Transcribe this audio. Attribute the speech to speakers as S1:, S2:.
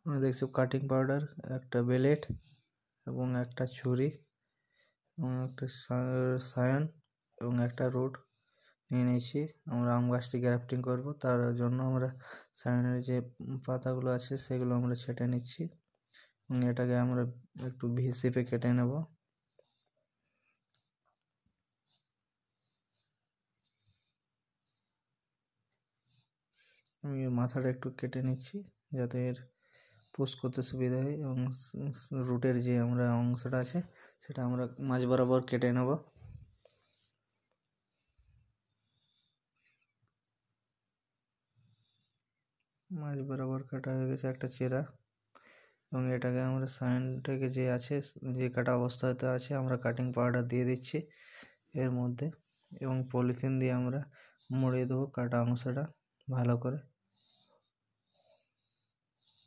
S1: আমরা দেখছি cutting powder, একটা বেলেট এবং একটা ছুরি এবং একটা সায়ান এবং একটা রুট নিয়ে নিয়েছি। আমরা আম গাছটি গ্রাফটিং করব, তার জন্য আমরা সায়ানের যে পাতাগুলো আছে সেগুলো আমরা ছেটে নিচ্ছি এবং এটাকে আমরা একটু ভি শেপে কেটে নেব। আমি মাথাটা একটু কেটে নিচ্ছি যাতে এর পুশ করতে সুবিধা হয় এবং রুটের যে আমরা অংশটা আছে সেটা আমরা মাঝ বরাবর কেটে নেব। মাঝ বরাবর কাটা হয়ে গেছে একটা চেরা এবং এটাকে আমরা সাইড থেকে যে আছে, যে কাটা অবস্থাতে আছে, আমরা কাটিং পাউডার দিয়ে দিচ্ছি এর মধ্যে এবং পলিথিন দিয়ে আমরা মুড়িয়ে দেবো কাটা অংশটা ভালো করে।